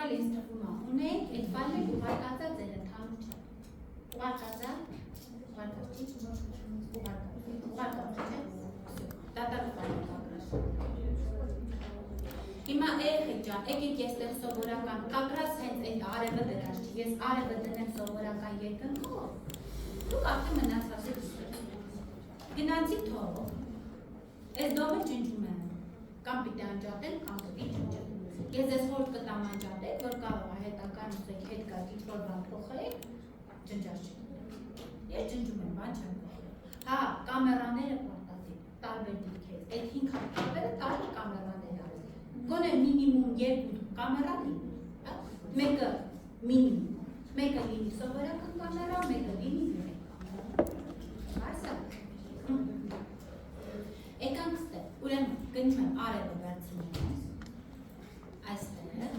ֆայլը ինձ թվում է, ունենք, այդ ֆայլը ուղարկած է ձեր ընդհանուր չափ։ Ուղարկած է, դատարկ ֆայլը կագրաշ։ Հիմա երեխեք ջան, եկեք եստեղ սովորական, կագրած հենց այդ արևը դրած չի, ես արևը դնեմ սովորական երկնքով, դուք արդեն մնացածի կսվեք։ Գնացի թող, այս դոմը ջնջում եմ, կամ պիտի անջատել, կամ պիտի ջնջել։ Ես ես խորտ կտամ անջատեք, որ կարող է հետական ուսեք հետ կա ինչ-որ բան փոխեք, ջնջած չեք։ Ես ջնջում եմ, բան չեմ փոխել։ Հա, կամերաները պարտադիր, տարբեր դիրքեր, այդ 5 հատկապերը տարբեր կամերաներ արել։ Գոնե մինիմում 2 կամերա լինի, մեկը մինիմում, մեկը լինի սովորական կամերա, մեկը լինի յուրեք կամերա։ Հարսա։ Եկանք ստեղ, ուրեմն գնում եմ արևը վերցնում ես, այստեղ,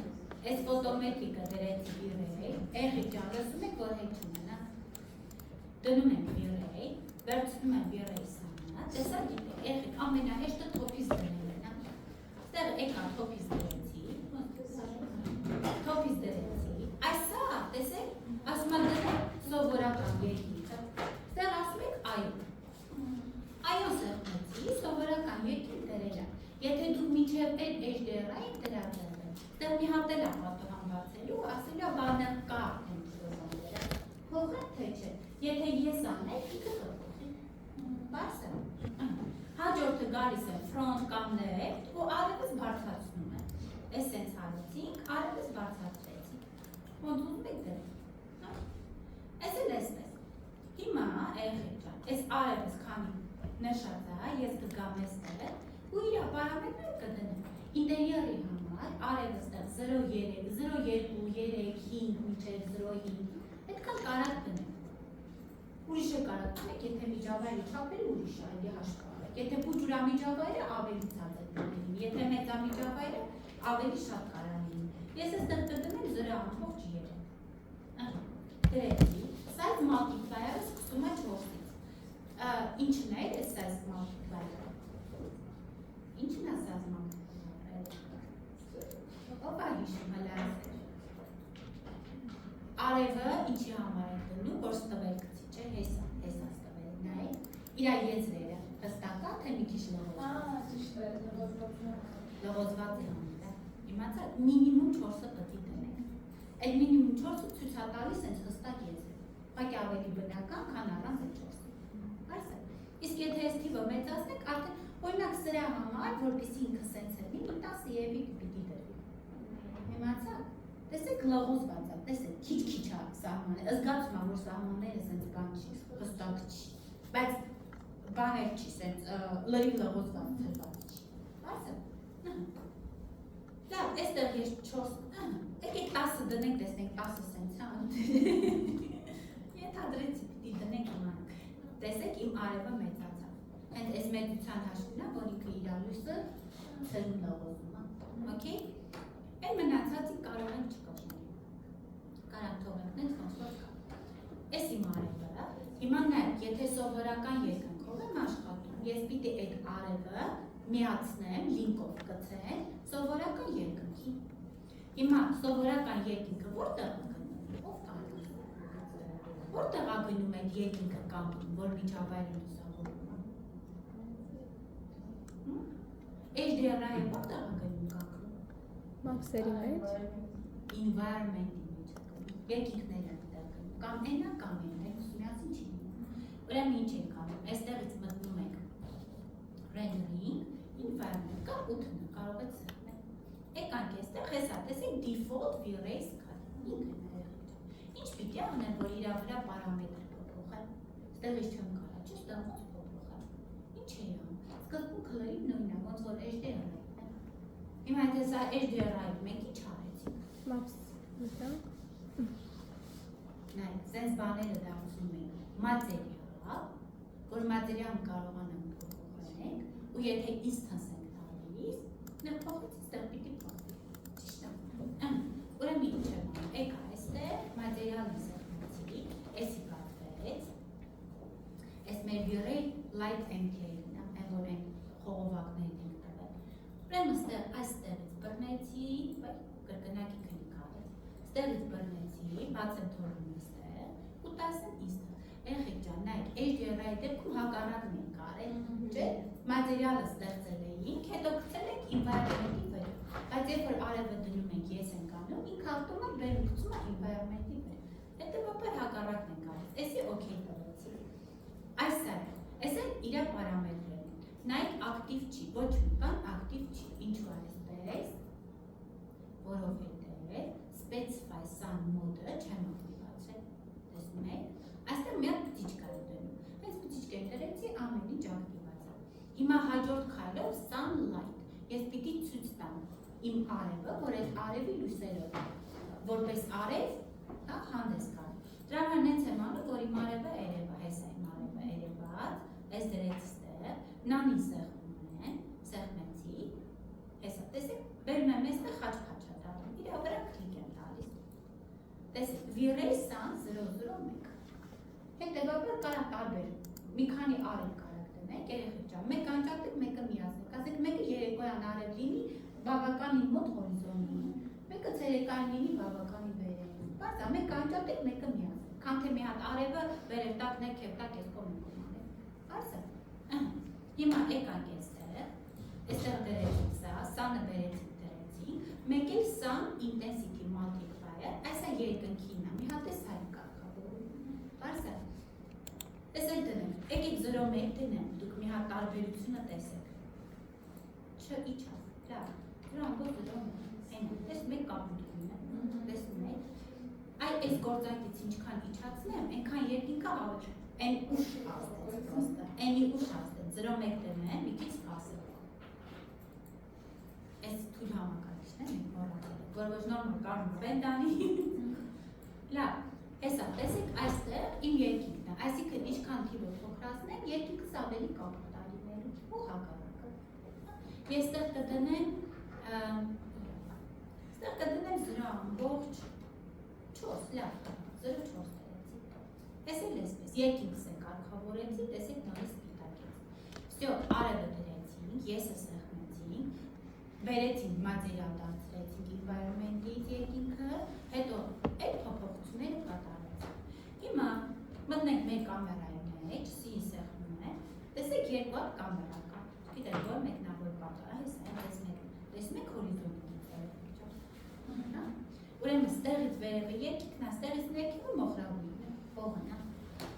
այս ֆոտոմետրիկը դրեցի վիրեի, երեխեք ջան, լսում եք, որ հետ չունենա, դնում եմ վիրեի, վերցնում եմ վիրեի սամենա, տեսա գիտեք, երեխեք ամենահեշտը թոփից դնել են, ստեղ եկա թոփից դրեցի, այսա, տեսեք, ասում եմ դրել սովորական երկինքը, ստեղ ասում եք այո, այո սեղմեցի, սովորական երկին դրել եմ, եթե դուք մինչև այդ HDR-ային դրածել են, ստեղ մի հատ էլ ապատոհան բացելու, ասելու է բանը կա են ծոզանները, փոխել թե չէ, եթե ես անեք, ինքը կփոխի, բարձ է, հաջորդը գալիս է front կամ left ու արևս բարձրացնում է, ես սենց հարեցինք, արևս բարձրացրեցինք, ոնց ուզում եք դրել, ես էլ էսպես, հիմա երեխեք ջան, ես արևս քանի նշած է, ես կգամ էստեղ ու իր պարամետրը կդնեմ, ինտերիերի համար արևս տեղ 0.3, 0.2, 3, 5, մինչև 0.5, այդքան կարակ դնեմ, ուրիշ է կարակ դնեք, եթե միջավայրի չափերը ուրիշ է, այդի հաշկարեք, եթե փուջուրամիջավայրը ավելի ցածր լինի, եթե մեծամիջավայրը ավելի շատ կարան լինի, ես էստեղ կդնեմ 0.3, դրեցի, size multiplier-ը սկսում է 4-ից, ինչն է այս size multiplier-ը, ինչն է size multiplier-ը, ով է հիշում հլարասեր, արևը ինչի համար է դնում, որ ստվել կցի, չէ, հեսա ստվել, նայեք, իրա եզրերը, հստակա, թե մի քիչ լողոզված է համար, իմացա, մինիմում 4-ը պտի դնենք, այդ մինիմում 4-ը ցույց է տալիս հենց հստակ եզրը, ուղղակի ավելի բնական, քան առանց այդ 4-ը, այսա, իսկ եթե այս թիվը մեծացնենք, արդեն օրինակ սրա համար, որպեսզի ինքը սենց է լինի, 10 եւ պիտի դրվի, իմացաք, տեսեք լողոզված է, տեսեք, քիչ-քիչ է սահմանը, զգացում է, որ սահմանները սենց բան չի, հստակ չի, բայց բաներ չի, սենց լրիվ լողոզված թվված չի, այսա, լավ, այստեղ ես 4, եկեք 10-ը դնենք, տեսնենք 10-ը սենց է, ենթադրեցի պիտի դնենք իմանք, տեսեք իմ արևը մեծացավ, հենց այս մեծության հաշվին է, որ ինքը իր լույսը ցելում լողոզում է, օքեյ, այն մնացածի կարող ենք չկապնել, կարանք թողենք նենց ոնց որ կա, այս իմ արևը, հիմա նայեք, եթե սովորական երկնքով եմ աշխատում, ես պիտի այդ արևը միացնեմ, լինկով կցեմ, սովորական երկնքի, հիմա սովորական երկինքը որտեղ է գնում, ով կանգնում, որտեղ է գնում այդ երկինքը կանգնում, որ միջավայրը լուսավորում է, HDR-ը որտեղ է գնում կանգնում, մաքսերի մեջ, environment-ի մեջ երկինքները դեռ գնում, կամ այնա կամ այնա, այդ ուսումյացին չի լինում, ուրեմն ինչ ենք անում, այստեղից մտնում ենք rendering, environment կա 8-ը կարող եք սեղմել, եկանք էստեղ, հեսա, տեսեք default v-ray sky, ինքն է երեխեք, ինչ պիտի անեմ, որ իրա վրա պարամետր կփոխել, ստեղից չեմ կարա, չէ, ստեղ ոնց փոխել, ինչ է անում, սկզբունքը լրիվ նույնն է, ոնց որ HDR-ը, հիմա եթե սա HDR-ը մենք ինչ արեցինք, մաքս, մտանք, նայեք, սենց բաները դարձնում ենք մատերիալ, որ մատերիալը կարողանանք փոխենք, ու եթե instance ենք տալիս, նեղ փոխվեց, ստեղ պիտի փոխվի, ճիշտ է, ուրեմն ինչ եմ անում, եկա այստեղ, մատերիալը սեղմեցի, էսի կատվեց, այս մեր v-ray light MK-ն է, այն որ են խողովակներն ենք տվել, ուրեմն այստեղից բռնեցի, կրկնակի քնիկ արեց, Ստեղից բռնեցի, բաց եմ թողնում էստեղ ու տասեմ իստեղ։ Երեխեք ջան, նայեք, HDR-ի դեպքում հակառակն ենք արել, չէ՞։ Մատերիալը ստեղծել էինք, հետո գցել ենք environment-ի վրա։ Բայց երբ որ արևը դնում ենք, ես ենք անում, ինքը ավտոմատ բերում գցում է environment-ի վրա։ Հետևաբար հակառակն ենք արել։ Էսի օքեյ տվեցի։ Այս է, այս են իր պարամետրերն են։ Նայեք, ակտիվ չի, ոչ մի բան ակտիվ չի։ Ինչու արեցպես, որովհետև specify sun mode-ը չեմ ակտիվացրել։ Տեսնում եք, այստեղ մի հատ բջիջք եմ դնում։ Այս բջիջքը դրեցի, ամեն ինչ ակտիվացա։ Հիմա հաջորդ քայլով sunlight։ Ես պիտի ցույց տամ իմ արևը, որ այդ արևի լույսերը որպես արև, հա, հանդես գան։ Դրա համար նենց եմ անում, որ իմ արևը երևա, հեսա իմ արևը երևաց, այս դրեց ստեղ, նանին սեղմում են, սեղմեցի, հեսա, տեսեք, բերում եմ էստեղ խաչ-խաչա դառնում, իր վրա կլիկ եմ տալիս։ Տեսեք, V-Ray Sun 001։ Հետևաբար կարա տարբեր, մի քանի արև կարակ դնեք, երեխեք ջան, մեկ անջատեք, մեկը միացնեք, ասեք մեկը երեկոյան արև լինի, բավականին մոտ հորիզոնի, մեկը ցերեկային լինի, բավականին վերևին, բարձա, մեկը անջատեք, մեկը միացնեք, քան թե մի հատ արևը վերև տակ, ներքև տակ, ես կողմում արև, բարձա, հիմա եկանք էստեղ դրեցինք սա, սանը բերեցինք դրեցինք, մեկ էլ sun intensity multiplier, այս է երկնքին է, մի հատ էս հայ կարգավորում, բարձա, էս էլ դնեմ, եկեք 0.1 դնեմ, դուք մի հատ տարբերությունը տեսեք, չիչավ, լավ, դրանքով 0.1, այս մեկ կապուտում է, տեսնում եք, այ այս գործակից ինչքան իչացնեմ, ենքան երկինքը ավելի, են ուշ աստեց պրոստը, ենի ուշ աստեց, 0.1 դնեմ, մի քիչ սպասել, այս թույլ համակարգիչն է, մենք մոռացել, որ ոչ նորմալ կարում բենդանի, լավ, հեսա, տեսեք այստեղ իմ երկինքն է, այսինքն ինչքան թիվը փոքրացնեմ, երկինքս ավելի կապ տալի ներում ու հակառակը։ Ես ստեղ կդնեմ 0.4, լավ, 0.4 դրեցի։ Ես էլ էսպես, երկինքս է կարգավորեցի, տեսեք նորից սպիտակեց։ Վсё, արևը դրեցինք, եսը սեղմեցինք, բերեցինք մատերիալ դարձրեցինք environment-ից երկինքը, հետո այդ փոփոխությունները կատարվեցին։ Հիմա մտնենք մեր կամերայի մեջ, սին սեղմում է, տեսեք երկու հատ կամերա կա, գիտեք, որ մեկնավոր պատը, այս է, տեսնում եք հորիզոնի ուրեմն ստեղից վերևը երկինքն է, ստեղից ներքևը մոխրագույնն է, փողն է,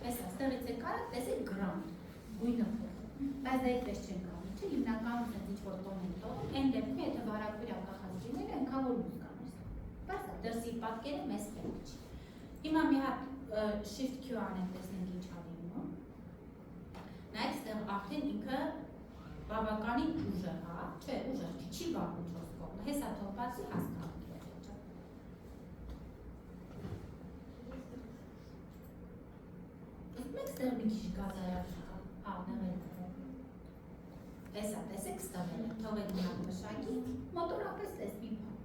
եսա, ստեղից է կարակ, տեսեք գրանդ, գույնը փողը, բայց դա այդպես չենք անում, չէ, հիմնականում սենց ինչ-որ տոն են տողում, են դեպքում, եթե վարակույր ակախազգիները ենքան որ լույս կանես, բայց դրսի պատկերը մեզ պետք չի։ Հիմա մի հատ Shift Q անենք, տեսնենք ինչ ա լինում, նայեք ստեղ արդեն ինքը բավականին ուժեղ, հա, չէ, ուժեղ չի, չի վարում չորս կողմը, հեսա թող բացի հասկանում։ Մեկ ստեղ մի քիչ գազարար հա, նեղել Էսա, տեսեք ստավել է, թողեք մի հատ մշակի, մոտորապես տես մի բան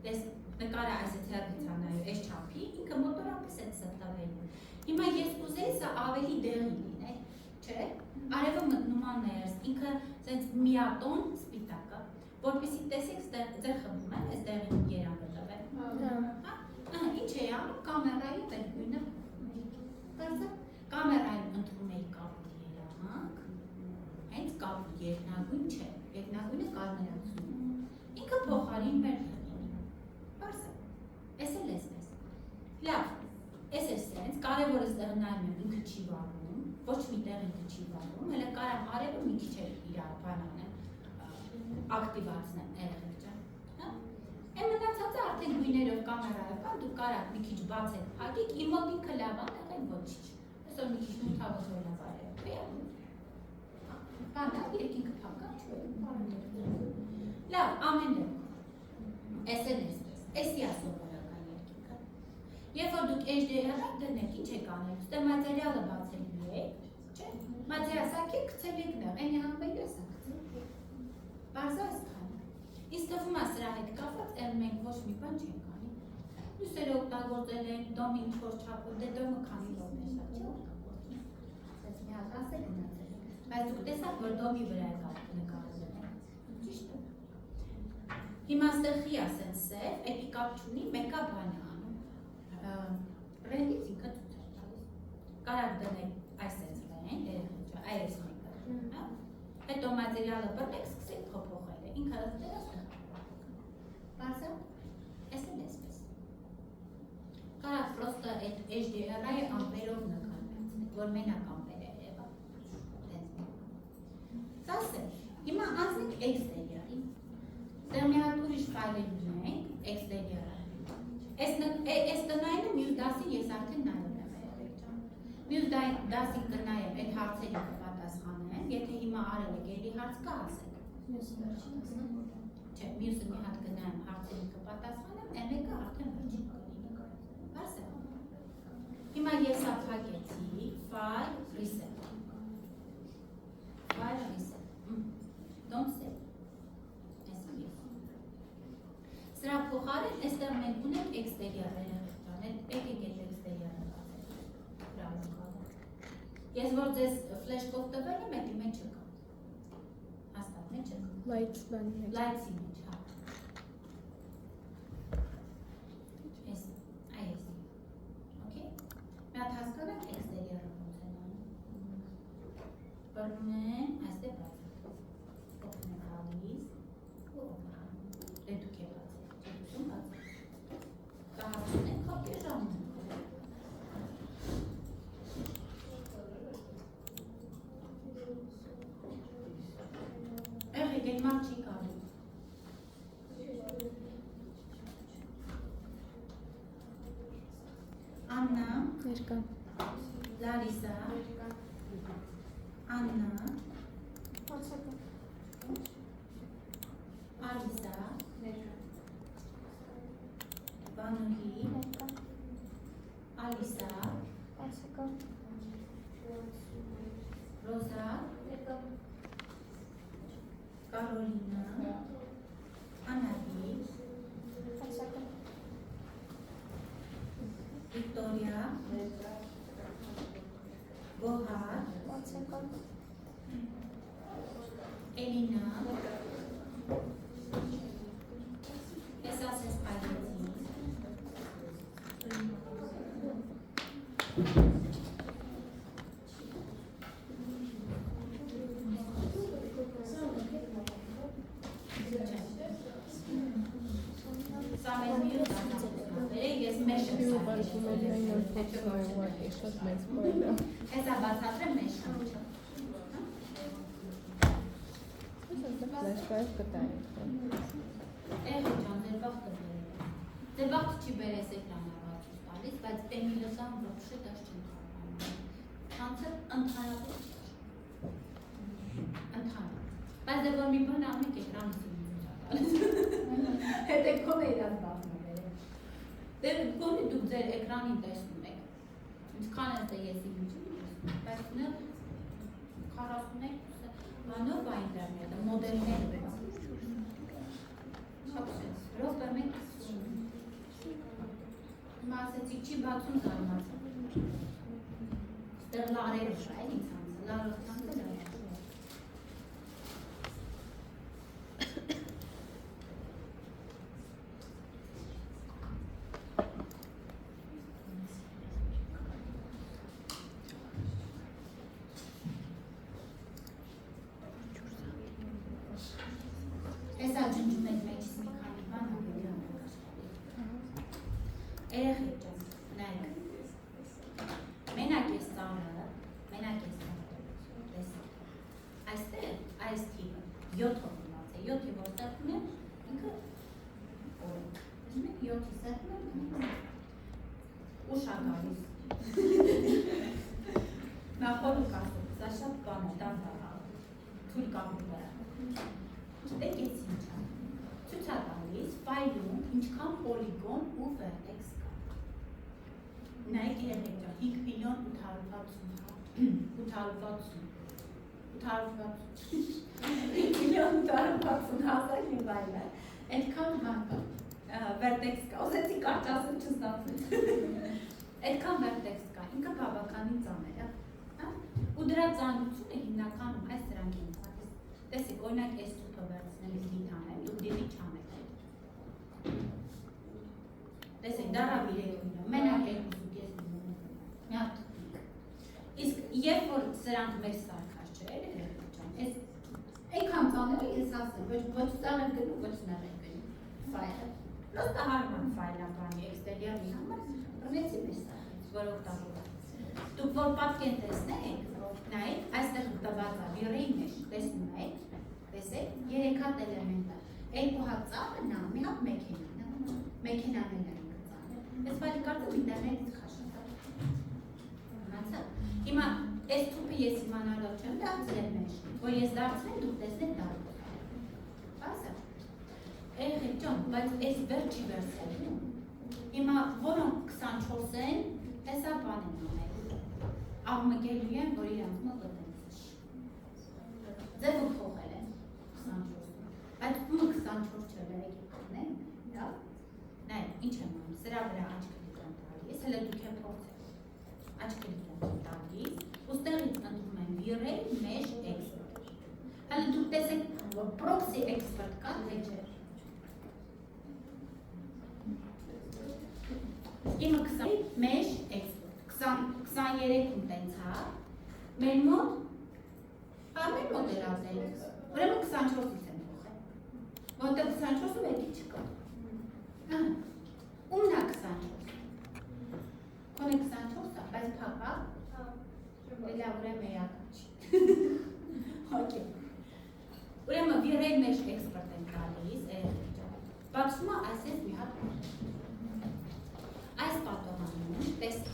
Տես նկարը այս է թերգիցանայու, այս չապի, ինքը մոտորապես է ստավել Հիմա ես կուզեի սա ավելի դեղի լինել, չէ, արևը մտնում աներս, ինքը սենց միատոն սպիտակը, որպեսի տեսեք ձեր խմում են, այս դեղին երանգը տվել Ինչ է անում կամերայի պետ գույնը Կարծա, կամերային ընդրում էի կապուտ երանք, հենց կապուտ երկնագույն չէ, երկնագույնը կարմերացում Ինքը փոխարին մեր թղին Պարսա, ես էլ էսպես Լավ, ես ես սենց, կարևորը ստեղ նայում եմ, ինքը չի վարում, ոչ մի տեղ ինքը չի վարում, հելը կարամ արևը մի քիչ էր իրար բանանեմ, ակտիվացնեմ երեխեք ջան Եմ մնացածը արդեն գույներով կամերայով կան, դուք կարակ մի քիչ բաց եք հագիք, իմ մոտ ինքը լավ եղել ոչիչ Այսօր մի քիչ նութավոզոր լավ արև Բանա, երկինքը փակա, Լավ, ամեն դեպքում Էս են էսպես, էսի ասովորական երկինքը Երբ որ դուք HDR-ը դնեք, ինչ եք անել, ստե մատերիալը բացելու եք, չէ, մատերիալ սակեք, գցել եք նեղ, ենի համբեյր ես ակցել Բարզա ես Ինձ թվում է սրա հետ կապված, էլ մենք ոչ մի բան չենք անի Լույսերը օգտագործել ենք, դոմի ինչ-որ չափով, դե դոմը քանի լոտ է շա, չի օգտագործել Սենց մի հատ ասել գնացել Բայց դուք տեսակ, որ դոմի վրա է նկարել Ճիշտ է Հիմա ստեղի ասեն սև, էդի կապ չունի, մեկա բան է անում։ Ռենդից ինքը ցույց է տալիս։ Կարակ դնեք այսպես ռենդ, այս մեկը։ Հետո մատերիալը բռնեք, սկսեք փոփոխել, ինքը դեռ ստեղ։ Բարձր, այս էլ էսպես։ Կարակ պրոստը այդ HDR-ը ամպերով նկարվեցնեք, որ մենակ ամպեր է եղա։ Սասը, հիմա անցնենք exterior-ի։ Դեռ մի հատ ուրիշ ֆայլ ունենք, exterior-ը։ Այս տնայինը մյուս դասին ես արդեն նայում եմ երեք ջան։ Մյուս դասին կնայեմ, այդ հարցերի կպատասխանեմ, եթե հիմա արել եք էլի հարց կա ասեք։ Չէ, մյուսը մի հատ կնայեմ հարցերի կպատասխանեմ, մեկը արդեն վերջին կլինի։ Բարսե։ Հիմա ես ապակեցի file reset։ File reset։ Don't save։ Սրա փոխարեն այստեղ մենք ունենք exterior-ը, եկեք այդ exterior-ը բացել։ Ես որ ձեզ ֆլեշկով տվել եմ, էդի մեջ չկա։ Հաստատ մեջ չկա։ Lights բանի մեջ։ Lights-ի մեջ, հա։ Այս, այս։ Okay։ Մի հատ հասկանանք exterior-ը ոնց են անում։ Բռնում եմ, այստեղ բացել։ Օգն է գալիս, ու օգն։ Դետուք է բացել։ Կահացուն ենք հապի ժամում։ Էղեք այդ մարդ չի կարում։ Աննա, Ներկա։ Լարիսա, Աննա, Ալիսա, Վանուհի, Ալիսա, Ռոզա, Կարոլինա, Անահիտ, Վիկտորիա, Գոհար, Էլինա, ես ասես պայլեցի։ Սա մեր մյուս դասավորները, ես մեզ եմ Ուղարկում եմ այն որ փոքր ուղարկի շատ մեծ ֆայլ է։ Հեսա բացատրեմ մեզ շանչը։ Ֆլեշկայով կտայինք։ Էհի ջան, ձեր բախտը բերել։ Ձեր բախտը չի բերես էկրանը բացուց տալիս, բայց Էմիլը զան ոобще դաշ չեն կարողանում։ Հանցը ընդհանրապես չէ։ Ընդհանրապես։ Բայց դե որ մի բան անեք էկրանը սինուց տալիս։ Հետ է կոնը իրան բախտը բերել։ Դե կոնի դուք ձեր էկրանին տեսնում եք։ Ինչքան ես դե ես իմիջին տեսնում, բայց նը 42 բանով բա ինտերնետը, մոդելներ է։ Ռոբը մենք հիմա ասեցի չի բացում զարմացը։ Ստեղ լարերը շա էլ ինձ հանցը, լարով հանցը լարը։ Հեսա ջնջում եք մեջից մի քանի բան ավելի երեխեք ջան, նայեք, մենակ ես ծանը, տեսեք, այստեղ, այս թիվը, 7 հոգնած է, 7-ի որ սեղում եմ, ինքը օրենք, դժմ եք 7-ի սեղում եմ, ուշ ագալիս, նախորը կասում, սա շատ բան է, թույլ կաղում վրա, չտեք ես ինչա, ցույցա տալիս, ֆայլում ինչքան պոլիգոն ու վերտեքս կա։ Նայեք երեք ջան, 5 միլիոն 5 միլիոն 860 հազար հիվայլ է, այդքան բան կա, վերտեքս կա, ոսեցի կարճ ասեմ չստացվեց, այդքան վերտեքս կա, ինքը բավականին ծանր է, ու դրա ծանրությունը հիմնականում այս սրանք են ծանր, տեսեք, օրինակ այս թուփը վերցնեմ դիլիտ անեմ, դուք դիլիտ չանեք, տեսեք, դարավ 3-ը, մենակ 2.5 միլիոն։ Մի հատ տուփիկ։ Իսկ երբ որ սրանք մեր սարքած չէ, երեխեք ջան, այս այնքան ծանր է ես ասեմ, ոչ ծանր գնում, ոչ նեղ գնում։ Ֆայլը։ Պրոստը հարմար ֆայլ է բանի էքստերիալի համար, բռնեցի մեր սարքից, որ օգտագործել։ Դուք որ պատկեն տեսնեք, նայեք, այստեղ տված է վիրեի մեջ, տեսնում եք, տեսեք, 3 հատ էլեմենտ է։ 2 հատ ծառը նա, մի հատ մեքենան է, մեքենան էլ է ինքը ծառը։ Ես վայրի կարծում ինտերնետից խաշատար։ Մանցա։ Հիմա այս թուփը ես իմանալով չեմ դարձրել մեջ, որ ես դարձնեմ դուք տեսնեք դարձել։ Բասա։ Երեխեք ջան, բայց այս վերջի վերսերում, հիմա որոնք 24 են, հեսա բան են անել։ Աղմկելու են, որ իրանք մոտոտեն։ Ձևը փոխել են 24-ում, բայց ումը 24 չէ վերեկի կողնեն, նայ, ինչ եմ անում, սրա վրա աչքլիկ եմ տալիս, հելը դուք եմ փոխել, աչքլիկ եմ տալիս, ուստեղից ընդում եմ վիրել մեջ էքսպերտ, հելը դուք տեսեք պրոքսի էքսպերտ կա, թե չէ, իմը 20 մեջ էքսպերտ, 23-ում տենց հա, մեր մոտ մեր մոտ էր ազերից, ուրեմն 24-ից եմ փոխել, որտեղ 24-ում եկի չկա, ումն է 24, կոնե 24-ա, բայց փապա, էլա ուրեմն էյակա չի, ուրեմն վիրեի մեջ էքսպերտ են կալիս, բացումա այսես մի հատ, այս պատողանում, տեսք,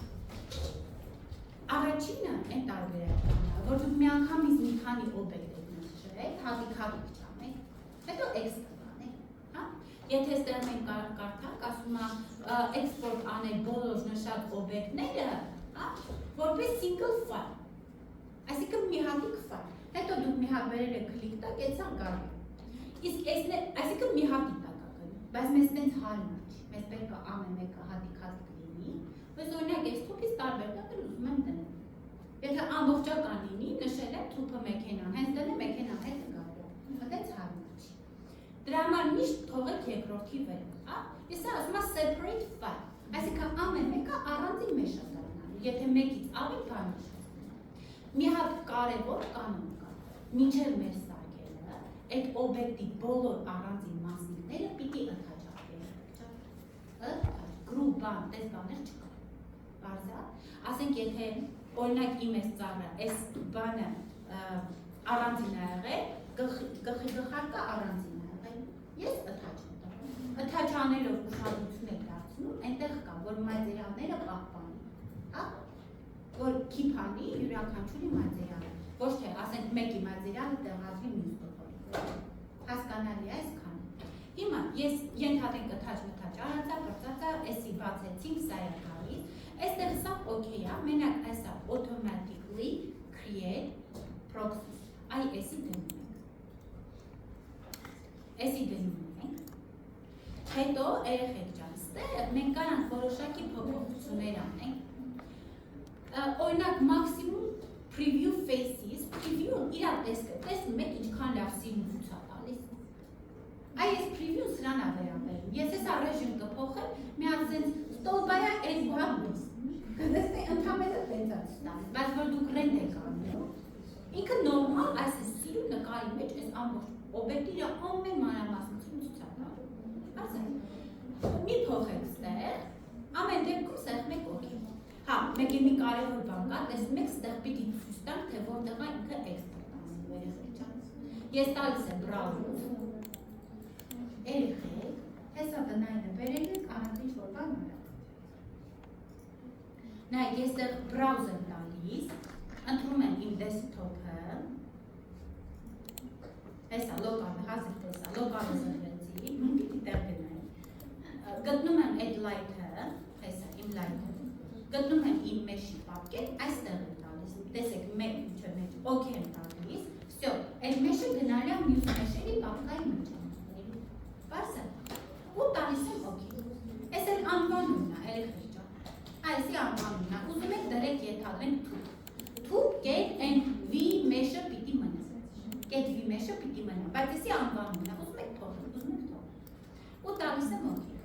առաջինը են տարբերակն որ դուք մի անգամից մի քանի օբյեկտ եք նշեք, հատիկ չանեք, հետո էքսպորտ անեք, հա? Եթե ստեղ մենք կարդանք, ասում է էքսպորտ անել բոլոր նշած օբյեկտները, հա? Որպես single file, այսինքն մի հատիկ file, հետո դուք մի հատ բերել եք կլիկ տակ, էցան կարի, իսկ այսինքն մի հատիկ տակ ակրի, բայց մեզ տենց հարմար չի, մեզ պետք է ամեն մեկը հատիկ լինի, բայց օրինակ ես թուփից տարբերակը ուզում եմ դնել։ Եթե ամբողջական լինի, նշել եմ թուփը մեքենան, հենց դել եմ մեքենան հետ նկարել, այդպես հարմար չի։ Դրա համար միշտ թողեք երկրորդի վրա, հա? Ես ասում եմ separate file, այսինքն ամեն մեկը առանձին մեշ է դառնալու, եթե մեկից ավելի բան նշել։ Մի հատ կարևոր կանոն կա, մինչև մեր սարքելը, այդ օբյեկտի բոլոր առանձին մասնիկները պիտի ընդհանրապես, գրուպ բան, տես բաներ չկա։ Բարձա, ասենք եթե օրինակ իմ ես ծառը, այս բանը առանձին է եղել, գլխարկը առանձին է եղել, ես ըթաչ եմ տանում, ըթաչ անելով ուշադրություն եք դարձնում, այնտեղ կա, որ մայձերանները պահպանի, հա, որ քիփանի յուրաքանչյուրի մայձերանը, ոչ թե ասենք մեկի մայձերանը տեղադրի մյուս կողմը, հասկանալի է այսքան։ Հիմա ես ենթադրենք ըթաչ-մթաչ արածա, բրծածա, էսի բացեցինք, սա է գալիս, այստեղ սա օքեյ է, մենակ այսա automatically create proxies, այ էսի դնում ենք, էսի դնում ենք, հետո երեխեք ջան, ստեղ մենք կարանք որոշակի փոփոխություններ անենք, օրինակ մաքսիմում preview faces, preview-ն իրա տեսնում եք ինչքան լավ սիմուլյացիա տալիս, այ ես preview-ն սրան է վերաբերում, ես էսա ռեժիմ կփոխեմ, մի հատ սենց ստոլբայա այս բան բուս, կտեսնի ընդհամենը տենցած ստանես, բայց որ դուք ռենտ եք անում, ինքը նորմալ այս սիրու նկարի մեջ այս ամբողջ օբյեկտի իր ամեն մանրամասնություն ցույց է տալու, ասենք, մի փոխեք ստեղ, ամեն դեպքում սեղ մեկ օքեյ, հա, մեկ մի կարևոր բան կա, տեսնում եք ստեղ պիտի ցույց տանք, թե որտեղ է ինքը էքսպորտ անելու երեխեք ջան, ես տալիս եմ browser, երեխեք, հեսա տնայինը բերել եք առանձին որ բան արա։ Նայեք, ես դեղ browser տալիս, ընտրում եմ իմ desktop-ը, հեսա լոկալը, հազիվ տեսա, լոկալը զրվեցի, մին պիտի տեղ գնայի, գտնում եմ այդ light-ը, հեսա իմ light-ը, գտնում եմ իմ մեշի պապկեն, այստեղ եմ տալիս, տեսեք մեկ ինչը մեջ, օքեյ եմ տալիս, վսյո, այդ մեշը գնալի եմ մյուս մեշերի պապկայի մեջ եմ, բարսը, ու տալիս եմ օքեյ, ես էլ անվանումն է, երեխեք ջան, այսի անվանումն է, ուզում եք դրեք ենթադրենք թուփ, get and v մեշը պիտի մնա, get v մեշը պիտի մնա, բայց եսի անվանումն է, ուզում եք թողել, ու տալիս եմ օքեյ,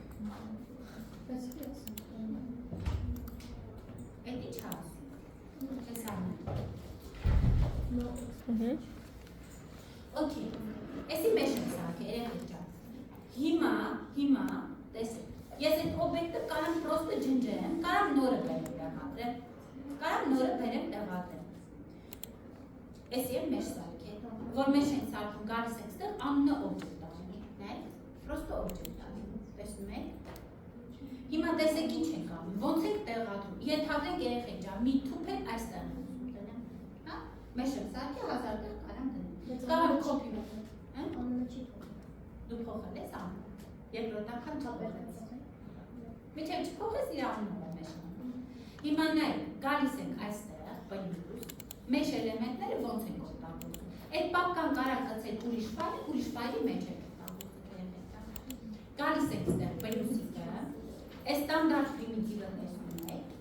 հիմա տեսեք, ես այդ օբյեկտը կարամ պրոստը ջնջեմ, կարամ նորը բերեմ տեղադրեմ, կարամ նորը բերեմ տեղադրեմ։ Էս եւ մեր սարք է, որ մեր են սարքում գալիս ենք ստեղ անունը օբյեկտ անի, նայ, պրոստը օբյեկտ անի, տեսնում եք։ Հիմա տեսեք ինչ ենք անում, ոնց ենք տեղադրում, ենթադրենք երեխեք ջան, մի թուփ են այստեղ դնեմ, հա, մեր սարքի 1000 տեղ կարամ դնեմ, կարամ կոպի դու փոխել ես անունը, երկրորդական չփոխես, միջև չփոխես իր անունը մեր հիմա նայ, գալիս ենք այստեղ, պլյուս, մեր էլեմենտները ոնց ենք օգտագործում, այդ պապկան կարա կցել ուրիշ ֆայլի մեջ ենք օգտագործում, գալիս ենք ստեղ պլյուսիկը, այս ստանդարտ պրիմիտիվը տեսնում եք,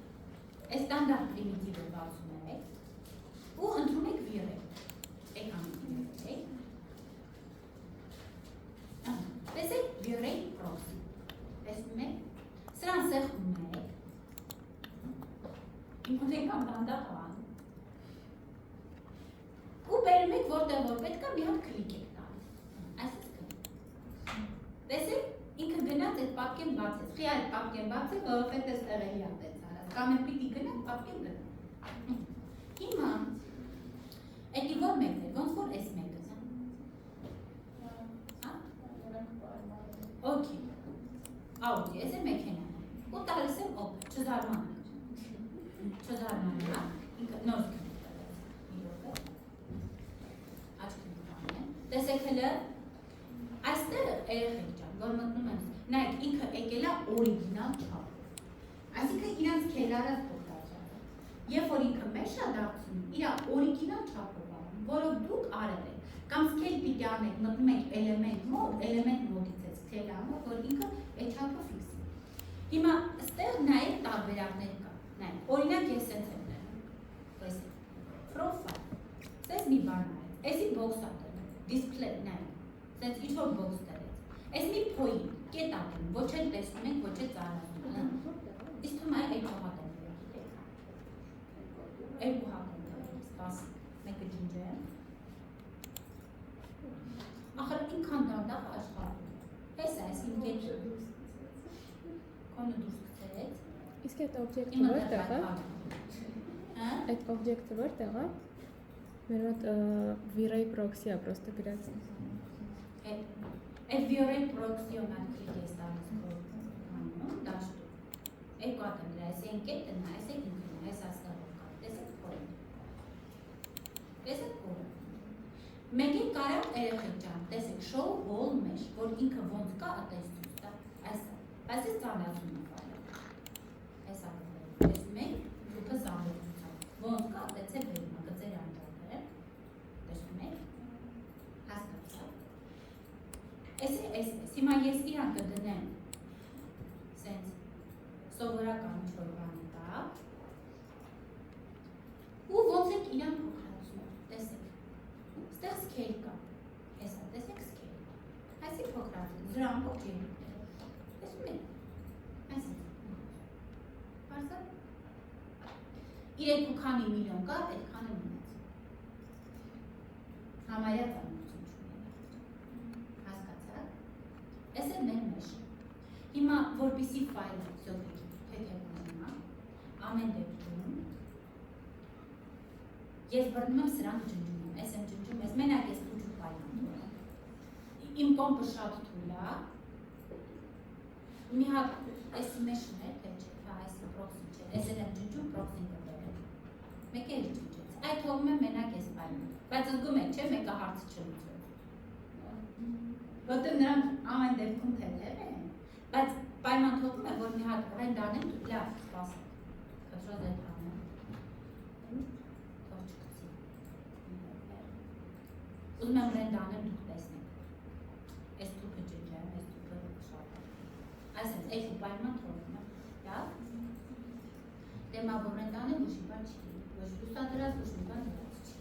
այս ստանդարտ պրիմիտիվը բացում եք, ու ընտրում եք վիրեք, տեսեք վիրեի պրոքսի, տեսնում եք, սրան սեղում եք, ինքնեք ամտանդախ ան, ու բերում եք որտեղ որ պետք է մի հատ կլիկ եք տալիս, այսպես կլիկ, տեսեք, ինքը գնաց այդ պապկեն բացեց, խի այդ պապկեն բացեց, որովհետև ստեղ էլի ատեց արած, կամ են պիտի գնաց, պապկեն գնաց, հիմա, էդի որ մեկն է, ոնց որ էս մեկը, Okay, Audi, ez e mekene. U tales եմ օպ, չզարմանանք, ինքը նոր տեսեք հելը, այստեղ երեխեք ջան, որ մտնում եմ, նայք ինքը եկել է օրիգինալ չափ, այսինքն իրանց քելարած փոխարինը, երբ որ ինքը մեզ է դարձնում, իր օրիգինալ չափը բանում, որով դուք արել եք, կամ սկել պիտի անեք, մտնում եք էլեմենտ մոդից Թելամը, որ ինքը այդ չափը ֆիքս է։ Հիմա ստեղ նայեք տարբերակներ կա, նայեք, օրինակ ես սենց եմ դնում, տեսեք, պրոֆայլ, սենց մի բան նայեք, էսի բոքս ա դնում, դիսպլեյ նայեք, սենց ինչ-որ բոքս դրեց, էս մի փոյի, կետ ա դնում, ոչ էլ տեսնում ենք, ոչ էլ ծարազում, իսկ թում այ այդ հողատ եմ դրեք, երկու հատ եմ դրեք, սպասիկ, մեկը ջնջեմ, ախր ինքան դանդաղ աշխարհում, Հես այս իմ գետ կոնը դուրս կծերեց Իսկ այդ օբյեկտը որտեղ է? Այդ օբյեկտը որտեղ է? Մեր մոտ Virei proxy է պրոստը գրած Այդ Virei proxy-ում այդ կլիկ ես տալիս հանում, դաշտում Երկու ատեմ դրա, այս են կետը նա, այս են ինքը նա, այս աստաղով կա Տեսեք կորը Տեսեք կորը Մեկին կարամ երեխեք ջան, տեսեք, շոու հոլ մեջ, որ ինքը ոնց կա ատեսնում տա, այսա, բայց ես ծանրացում եմ վայլը, այսա կվել, տեսնում եք, դուքը զամբերություն, ոնց կա ատեց է բերում, գծեր անջատը, տեսնում եք, հասկացա, այս է, հիմա ես իրան կդնեմ, սենց, սովորական ինչ-որ բանի կա, ու ոնց եք իրան փոխրացում, տեսեք, Ստեղ սկել կա, հեսա, տեսեք սկել, այսի փոքրած, զրամբող ջերում, տեսում եք, այսի, պարզա, իրեք ու քանի միլիոն կա, այդ քանը մնաց, համարյա ծանություն չունեն, հասկացակ, ես է մեր մեշը, հիմա որպիսի ֆայլը զոբեք թեթևանիմա, ամեն դեպքում, ես բրնում եմ սրանք ջնջում, ես եմ ջնջում, ես մենակ ես փուջուկ պայլան թորը, իմ կոմպը շատ թույլ է, մի հատ ես մեշն է, թե չէ, հա այսի պրոքսին չէ, ես եմ ջնջում պրոքսին կտերել, մեկ էլ ջնջեց, այդ թողում եմ մենակ ես պայլան, բայց զգում եք չէ, մեկը հարցը չլուծել, որտեղ նրանք ամեն դեպքում թեթև են, բայց պայման թողում է, որ մի հատ ռենդ անեմ, լավ, սպասեք, կտրոզ այդ հանեմ, Ուզում եմ ռենդ անեմ դուք տեսնեք, այս թուպը ջնջեմ, այս թուպը շատեմ, այսենց, այս ու պայման թողում եմ, լավ, դեմա որ ռենդ անեմ, ոչ մի բան չի, ոչ լուսադրած, ոչ մի բան դրած չի,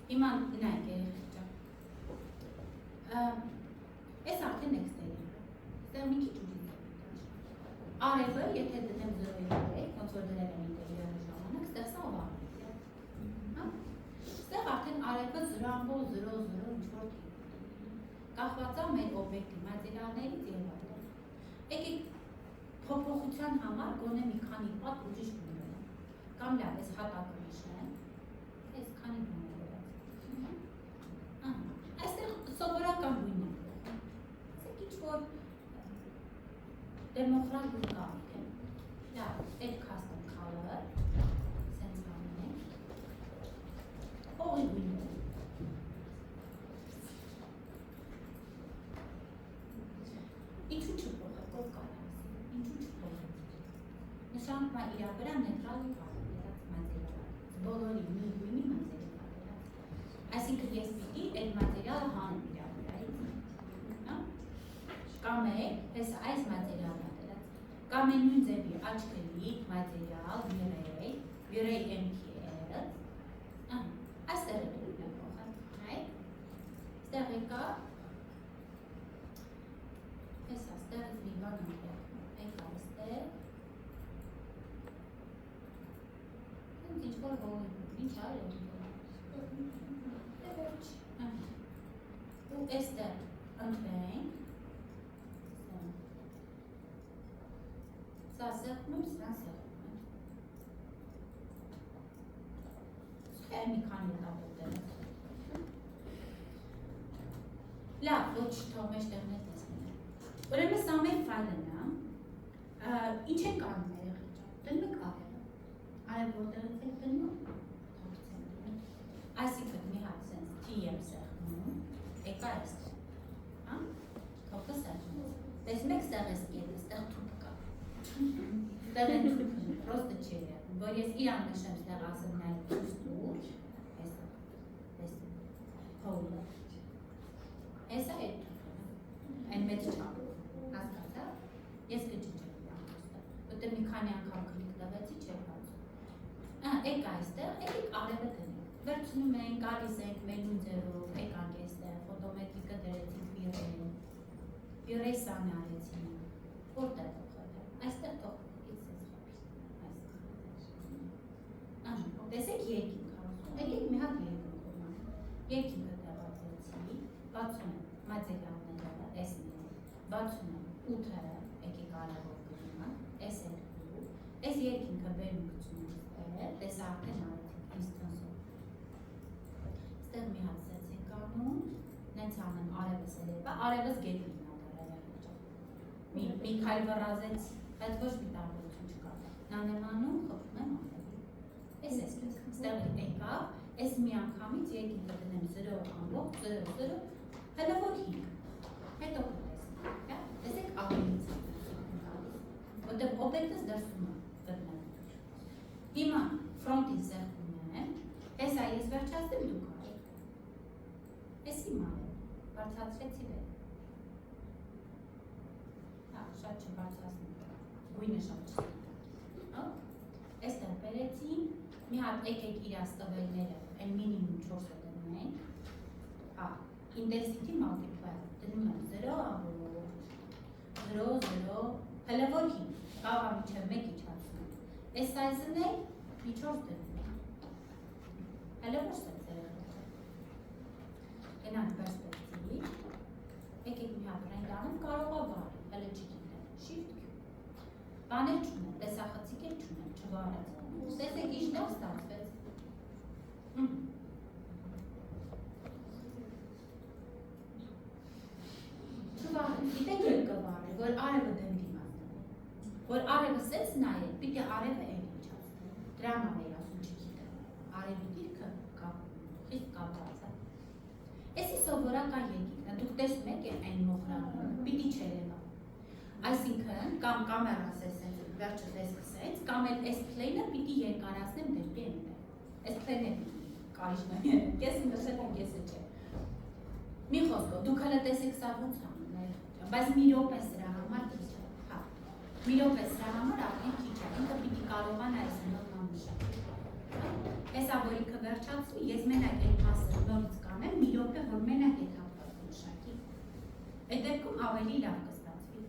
հիմա նայք երեխեք ջան, այս արդեն էքստերի, ստեղ մի քիչ ուժին արևը, եթե դնեմ 0.3, ոնց որ դրել եմ ինտերիորի ժամանակ, ստեղ սա ով արև Ստեղ արդեն արևը 0.00 ինչ-որ կախված է մեր օբյեկտի մատերիալներից եւ այլն։ Եկեք փոփոխության համար գոնե մի քանի պատ ուրիշ բան ունենանք։ Կամ լավ, այս հատակը նշեմ։ Այս քանի բան է եղած։ Այստեղ սովորական գույն է։ Ասեք ինչ-որ դեմոկրատ գույն կարիք է։ Լավ, այդ custom color, sense անենք։ Հողի գույն է։ Ինչու չփոխել, ով կարող է ասել, ինչու չփոխել։ Նշանակում է իր վրա նեյտրալ կարողացած մատերիալ, բոլորի մի գույնի մատերիալ։ Այսինքն ես պիտի այդ մատերիալը հանեմ իր վրայից, կամ այս մատերիալն է դրած, կամ նույն ձևի աչքերի մատերիալ, virey MKL, այստեղ է դուրս փոխել, այ, այստեղ եկա Esa, stairs mi bana ya. Eka, stair. Ինչ որ հողի, ինչ արել եմ։ Ու այստեղ ընտրենք։ Սա սեղմում եմ, սրան սեղմում եմ։ Սխեր մի քանի տապոտել եմ։ Լավ, ոչ թող մեջտեղներ տեսնեմ։ Ուրեմն սա մեր ֆայլն է, ինչ ենք անում երեխեք, դնում եք արևը, արև որտեղից եք դնում, այսինքն մի հատ սենց T եմ սեղմում, եկա այստեղ, թոքը սեղմում, տեսնում եք ստեղ ես կետը, ստեղ թուպ կա, ստեղ են թուպն, պրոստը չի եղում, որ ես իրան նշեմ ստեղ ասեմ նաև թուստուր, հեսա, տեսնում, հոլը, հեսա այդ թուպն, այն մեծ չապ, հասկացա, ես կջիջեմ պրոստը, որտեղ մի քանի անգամ կլիկ տվեցի չէր բացում, եք այստեղ, եկեք արևը տնենք, վերցնում ենք, գալիս ենք մենու ձևով, եկանք այստեղ, ֆոտոմետրիկը դրեցինք virey սանը արեցինք, որտեղ փոխել, այստեղ փոխվեց ես տեսեք երկինք ասում, եկեք մի հատ երկինք ոմանք, երկինքը տեղացեցի, բացում եմ մատերիալները, այս մենը, բացում եմ 8-ը, եկեք արևով գնում, այս երկու, այս երկինքը բերում գցում եմ, տես արդեն արեցինք ինստանսով, ստեղ մի հատ սենց ենք անում, նենց անեմ արևս էլ եպա, արևս գետին մի քայլ վռազեց, բայց ոչ մի տարբերություն չկա, նանեմ անում, խփում եմ արևի, այս այսպես, ստեղ եկավ, այս մի անգամից երկինքը դնեմ 0.0, հələ որ 5, հետո կտեսնենք, տեսեք ավելից որտեղ օբյեկտս դրսում է գտնեմ, հիմա ֆրոնտին սեղմում եմ, տեսա ես վերջացնեմ դուք արեք, ես հիմա բարձրացրեցի վեր, շատ չբարձրացնենք, գույնը շատ չսպիտակ, այստեղ բերեցին, մի հատ եկեք իրաց տվելները, այն մինիմում 4-ը դնենք, intensity multiplier, դնում եմ 0.0, հələ որ 5, կաղա միջև 1 իջացնում, այս size-ն է մի 4 դնում, հələ որ սենց է եղել, գնանք պերսպեկտիվ, եկեք մի հատ ռենդ անեմ, կարող է վարել, հələ չգիտեմ, shift Q, բաներ չունեմ, տեսախցիկ էլ չունեմ, չվարած, տեսեք ինչ լավ ստացվեց, գիտեք էլ կվարել, որ արևը դեմ դիմաց դնել, որ արևը սենց նայել, պիտի արևը էլ իջացնել, դրա համար էր ասում չգիտեմ, արևի դիրքը խիստ կապված է, էսի սովորական երկինքն է, դուք տեսնում եք այն մոխրանը, պիտի չերևա, այսինքն կամ կամերաս է սենց վերջս է սկսեց, կամ էլ այս պլեյնը պիտի երկարացնեմ դեպի այնտեղ, այս պլեյնը կարիժն է, կեսը նշել են կեսը չէ, մի խոսքով, դուք հələ տեսեք սա ոնց անում է, բայց մի րոպե սրա համար քիչ է, մի րոպե սրա համար արդեն քիչ է, ինքը պիտի կարողանա այս նորմալ մշակել, հեսա որ ինքը վերջացվի, ես մենակ այդ մասը նորից կանեմ, մի րոպե որ մենակ այդ հատվածը մշակի, այդ դեպքում ավելի լավ կստացվի,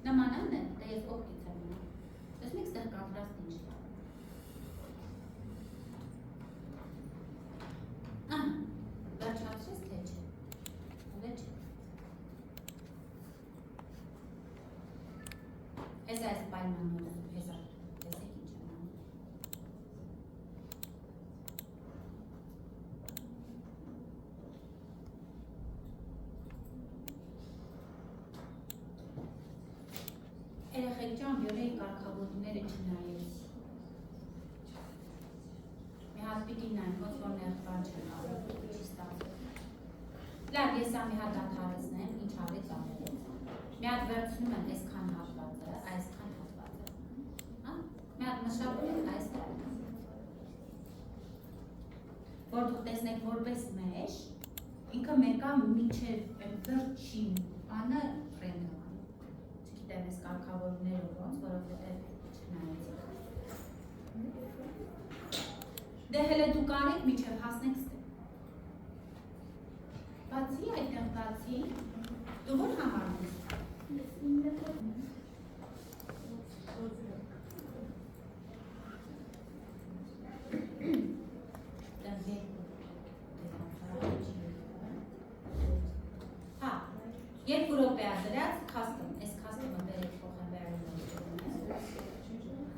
նմանանն է, դա ես օգտից եմ նման, տեսնեք պայման նորը հեզա տեսեք ինչ եմ անում։ Երեխեք ջան, յորեի կարգավորումները չնայեց։ Մի հատ պիտի նայմ, ոնց որ ներխվան չեն արել, չի ստացել։ Լավ, ես ամի հատ անդհարեցնեմ, ինչ արեց ամենից։ Մի հատ վերցնում եմ այսքան հատվածը, այսքան հատվածը։ Մի հատ մշակում եմ այստեղ։ Որ դուք տեսնեք որպես մեջ, ինքը մեկա միջև վերջին բանը ռենդը անում։ Չգիտեմ ես կարգավորումներով ոնց, որովհետև չնայեցիք։ Դե հելը դուք արեք միջև հասնեք ստեղ։ Բացի այդտեղ բացի, դու որ համարում ես։ Հա, երկու րոպեա դրած քաստում, այս քաստումը բերեք փոխեմ վերում։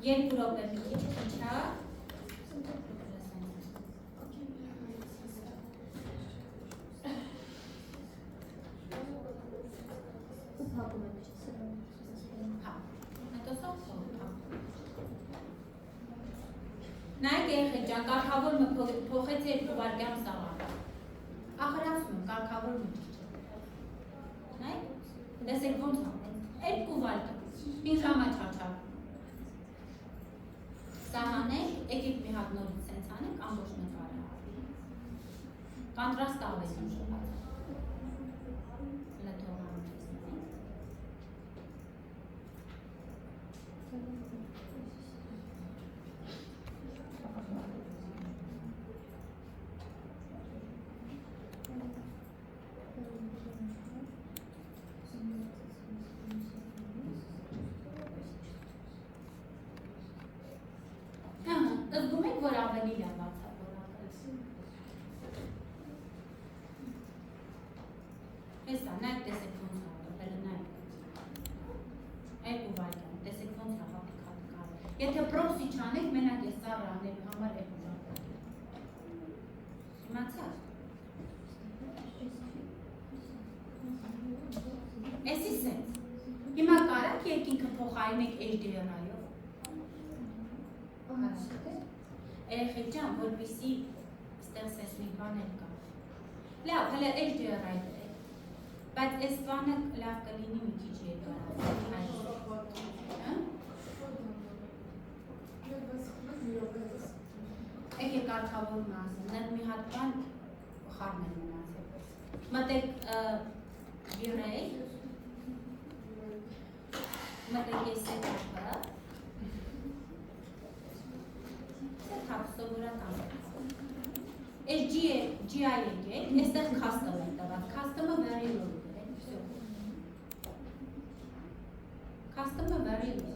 Երկու րոպե մի քիչ ինչա։ Նայեք երեխեք ջան, կարգավորումը փոխեց երկու վայրկյան սաղարը։ Ախր ասում եմ, կարգավորումը չի չէ։ Նայեք, տեսեք ոնց հապեց, երկու վայրկյան, մի ժամա չաչար։ Սահանեք, եկեք մի հատ նորից սենց անենք, ամբողջ նկարը։ Կանտրաստ ավելի ուժղաց։ Լթողանում ես նայեք։ Զգում եք, որ ավելի լավ ացավորակս։ Հեսա, նայք տեսեք ոնց հատը, հելը նայք։ Երկու վայրկյան, տեսեք ոնց հատիկ կարը։ Եթե պրոքսի չանեք, մենակ ես սառը անելու համար երկու վայրկյան։ Իմացաք։ Էսի սենց։ Հիմա կարակ երկինքը փոխարինեք HDR-այով։ Երեխեք ջան, որպեսզի ստեղ սեսնիկ բաներ կա։ Լավ, հələ HDR-այ դրեք, բայց այս բանը լավ կլինի մի քիչ երկար։ Եկեք կարգավորում ասեմ, նեղ մի հատ բան խառնել մնացել։ Մտեք Virey, մտեք այս սետափը, սովորական։ Այս GI եկեք, այստեղ custom է տված, custom-ը very low դրեք, всё։ Custom-ը very low։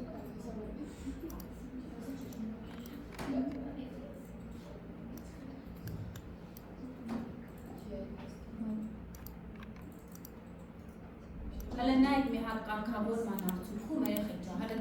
Հələ նայեք մի հատ կարգավորման արդյունքում երեխեք ջան, հələ